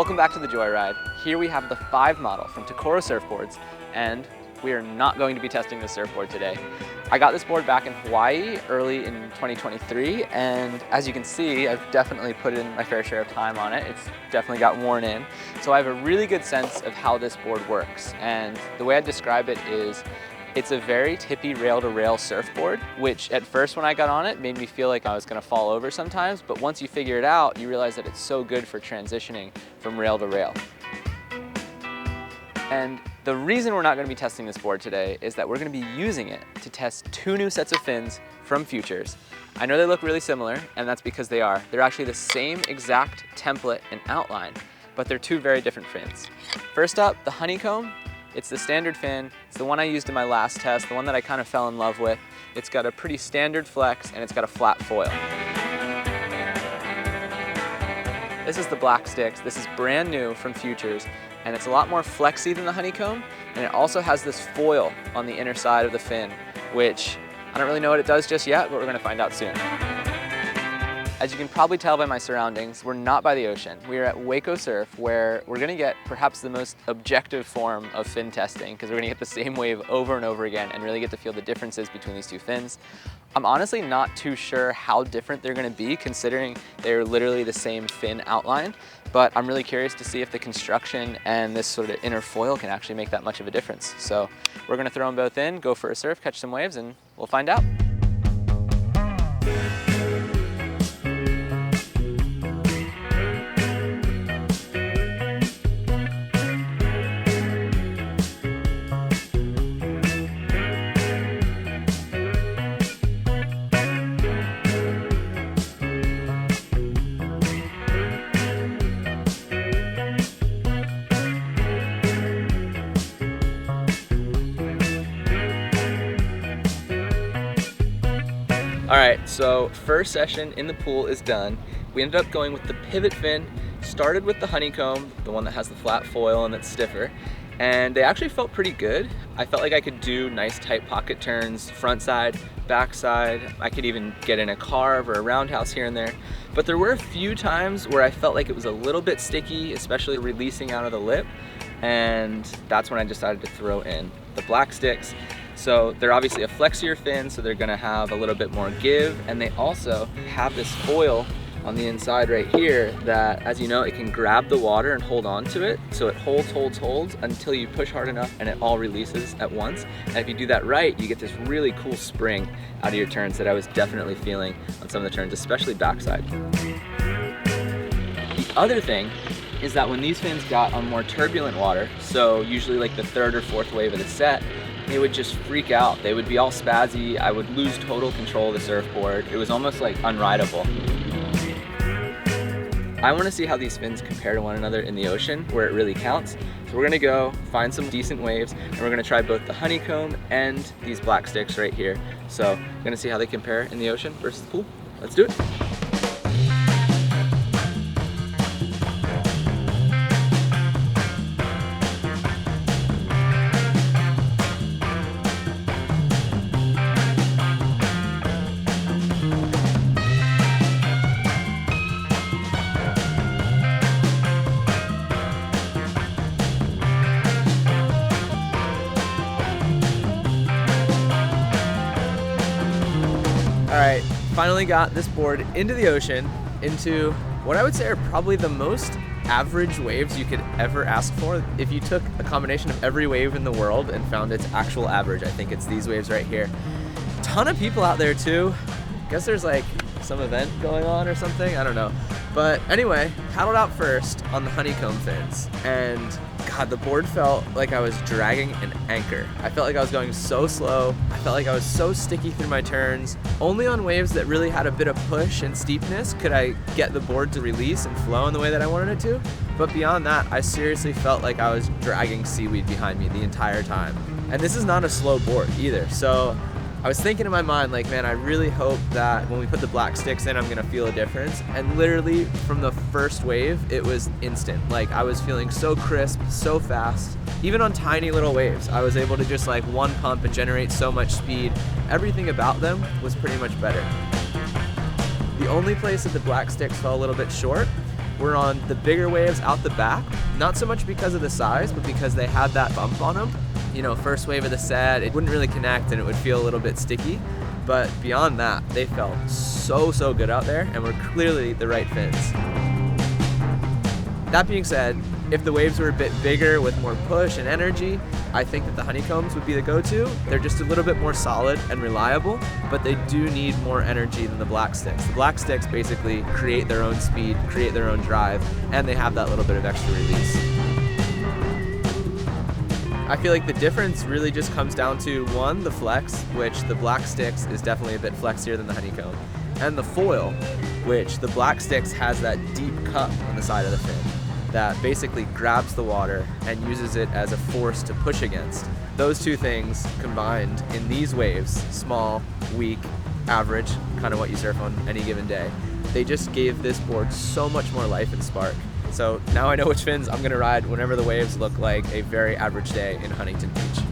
Welcome back to the Joyride. Here we have the 5 model from Tokoro Surfboards, and we are not going to be testing this surfboard today. I got this board back in Hawaii early in 2023, and as you can see, I've definitely put in my fair share of time on it. It's definitely got worn in. So I have a really good sense of how this board works, and the way I describe it is it's a very tippy rail-to-rail surfboard, which at first when I got on it made me feel like I was gonna fall over sometimes, but once you figure it out, you realize that it's so good for transitioning from rail to rail. And the reason we're not gonna be testing this board today is that we're gonna be using it to test 2 new sets of fins from Futures. I know they look really similar, and that's because they are. They're actually the same exact template and outline, but they're 2 very different fins. First up, the Honeycomb. It's the standard fin. It's the one I used in my last test, the one that I kind of fell in love with. It's got a pretty standard flex and it's got a flat foil. This is the Blackstix. This is brand new from Futures, and it's a lot more flexy than the Honeycomb, and it also has this foil on the inner side of the fin, which I don't really know what it does just yet, but we're gonna find out soon. As you can probably tell by my surroundings, we're not by the ocean. We're at Waco Surf, where we're gonna get perhaps the most objective form of fin testing, because we're gonna get the same wave over and over again and really get to feel the differences between these 2 fins. I'm honestly not too sure how different they're gonna be, considering they're literally the same fin outline, but I'm really curious to see if the construction and this sort of inner foil can actually make that much of a difference. So we're gonna throw them both in, go for a surf, catch some waves, and we'll find out. All right, so first session in the pool is done. We ended up going with the pivot fin, started with the Honeycomb, the one that has the flat foil and that's stiffer, and they actually felt pretty good. I felt like I could do nice tight pocket turns, front side, back side. I could even get in a carve or a roundhouse here and there. But there were a few times where I felt like it was a little bit sticky, especially releasing out of the lip, and that's when I decided to throw in the Blackstix. So they're obviously a flexier fin, so they're gonna have a little bit more give, and they also have this foil on the inside right here that, as you know, it can grab the water and hold on to it. So it holds until you push hard enough and it all releases at once. And if you do that right, you get this really cool spring out of your turns that I was definitely feeling on some of the turns, especially backside. The other thing is that when these fins got on more turbulent water, so usually like the 3rd or 4th wave of the set, they would just freak out. They would be all spazzy. I would lose total control of the surfboard. It was almost like unrideable. I want to see how these fins compare to one another in the ocean, where it really counts. So we're gonna go find some decent waves, and we're gonna try both the Honeycomb and these Blackstix right here. So we're gonna see how they compare in the ocean versus the pool. Let's do it. All right, finally got this board into the ocean, into what I would say are probably the most average waves you could ever ask for. If you took a combination of every wave in the world and found its actual average, I think it's these waves right here. Ton of people out there too. Guess there's like some event going on or something, I don't know. But anyway, paddled out first on the Honeycomb fins, and God, the board felt like I was dragging an anchor. I felt like I was going so slow. I felt like I was so sticky through my turns. Only on waves that really had a bit of push and steepness could I get the board to release and flow in the way that I wanted it to. But beyond that, I seriously felt like I was dragging seaweed behind me the entire time. And this is not a slow board either. So I was thinking in my mind, like, man, I really hope that when we put the Blackstix in, I'm gonna feel a difference. And literally from the first wave, it was instant. Like, I was feeling so crisp, so fast. Even on tiny little waves, I was able to just like one pump and generate so much speed. Everything about them was pretty much better. The only place that the Blackstix fell a little bit short were on the bigger waves out the back, not so much because of the size, but because they had that bump on them. You know, first wave of the set, it wouldn't really connect and it would feel a little bit sticky. But beyond that, they felt so good out there and were clearly the right fins. That being said, if the waves were a bit bigger with more push and energy, I think that the Honeycombs would be the go-to. They're just a little bit more solid and reliable, but they do need more energy than the Blackstix. The Blackstix basically create their own speed, create their own drive, and they have that little bit of extra release. I feel like the difference really just comes down to, one, the flex, which the Blackstix is definitely a bit flexier than the Honeycomb, and the foil, which the Blackstix has that deep cup on the side of the fin that basically grabs the water and uses it as a force to push against. Those two things combined in these waves, small, weak, average, kind of what you surf on any given day, they just gave this board so much more life and spark. So now I know which fins I'm gonna ride whenever the waves look like a very average day in Huntington Beach.